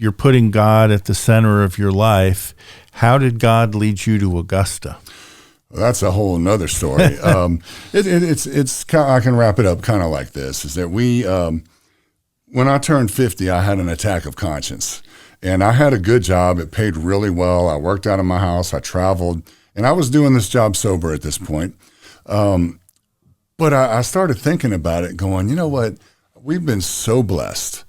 you're putting God at the center of your life. How did God lead you to Augusta? Well, that's a whole nother story. It's kind of, I can wrap it up kind of like this: is that when I turned 50, I had an attack of conscience, and I had a good job. It paid really well. I worked out of my house. I traveled, and I was doing this job sober at this point. But I started thinking about it, going, you know what? We've been so blessed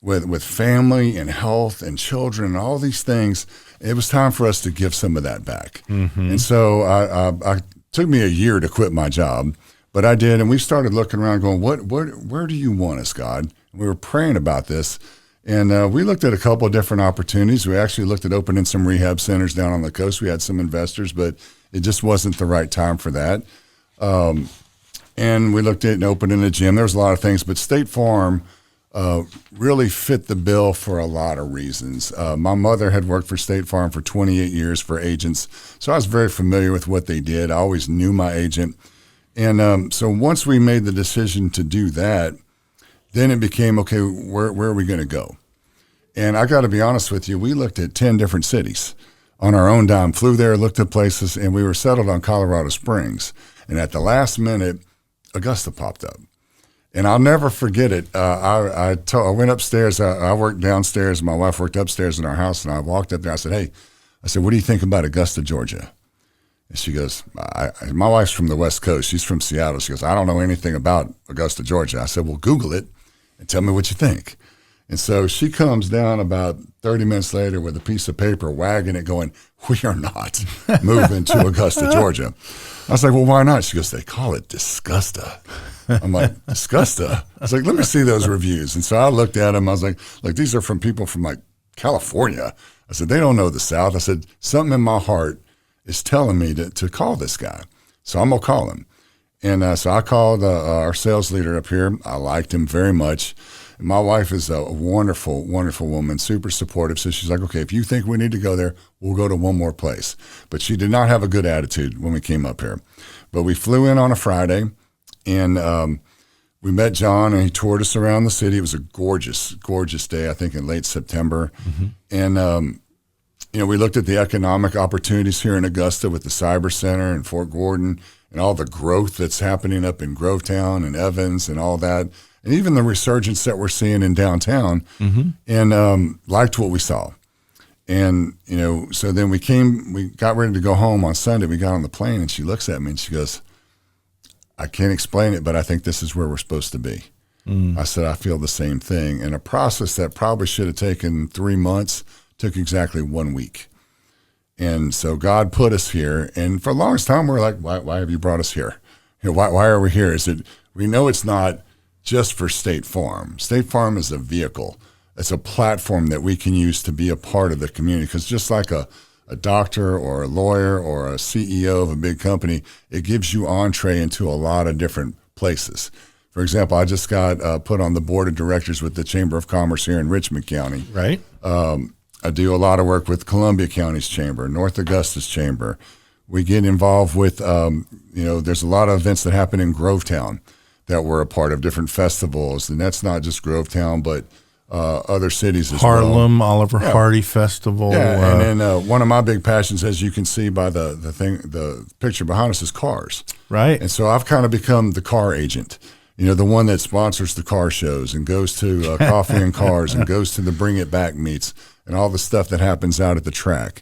with family and health and children and all these things. It was time for us to give some of that back. Mm-hmm. And so I took me a year to quit my job, but I did. And we started looking around going, where do you want us, God? And we were praying about this. And we looked at a couple of different opportunities. We actually looked at opening some rehab centers down on the coast. We had some investors, but it just wasn't the right time for that. And we looked at opening a gym. There was a lot of things, but State Farm really fit the bill for a lot of reasons. My mother had worked for State Farm for 28 years for agents, so I was very familiar with what they did. I always knew my agent. And so once we made the decision to do that, then it became, okay, where are we going to go? And I got to be honest with you, we looked at 10 different cities on our own dime, flew there, looked at places, and we were settled on Colorado Springs. And at the last minute, Augusta popped up. And I'll never forget it. I went upstairs. I worked downstairs. My wife worked upstairs in our house, and I walked up there. I said, what do you think about Augusta, Georgia? And she goes, my wife's from the West Coast. She's from Seattle. She goes, I don't know anything about Augusta, Georgia. I said, well, Google it and tell me what you think. And so she comes down about 30 minutes later with a piece of paper, wagging it, going, we are not moving to Augusta, Georgia. I was like, well, why not? She goes, they call it Disgusta. I'm like, Disgusta? I was like, let me see those reviews. And so I looked at them. I was like, these are from people from like California. I said, they don't know the South. I said, something in my heart is telling me to call this guy. So I'm going to call him. And so I called our sales leader up here. I liked him very much. And my wife is a wonderful, wonderful woman, super supportive. So she's like, okay, if you think we need to go there, we'll go to one more place. But she did not have a good attitude when we came up here. But we flew in on a Friday, and we met John, and he toured us around the city. It was a gorgeous, gorgeous day, I think in late September. Mm-hmm. And, we looked at the economic opportunities here in Augusta with the Cyber Center and Fort Gordon and all the growth that's happening up in Grovetown and Evans and all that, and even the resurgence that we're seeing in downtown, mm-hmm. and liked what we saw. And, so then we got ready to go home on Sunday. We got on the plane, and she looks at me and she goes, I can't explain it, but I think this is where we're supposed to be. Mm. I said, I feel the same thing. And a process that probably should have taken 3 months took exactly 1 week. And so God put us here. And for the longest time, we're like, why have you brought us here? Why are we here? We know it's not just for State Farm. State Farm is a vehicle. It's a platform that we can use to be a part of the community. Because just like a doctor or a lawyer or a CEO of a big company, it gives you entree into a lot of different places. For example, I just got put on the board of directors with the Chamber of Commerce here in Richmond County. Right. I do a lot of work with Columbia County's Chamber, North Augusta's Chamber. We get involved with, there's a lot of events that happen in Grovetown that we're a part of, different festivals. And that's not just Grovetown, but other cities as well. Harlem, Oliver Hardy Festival. Yeah, and then one of my big passions, as you can see by the picture behind us, is cars. Right. And so I've kind of become the car agent. The one that sponsors the car shows and goes to Coffee and Cars and goes to the Bring It Back meets and all the stuff that happens out at the track.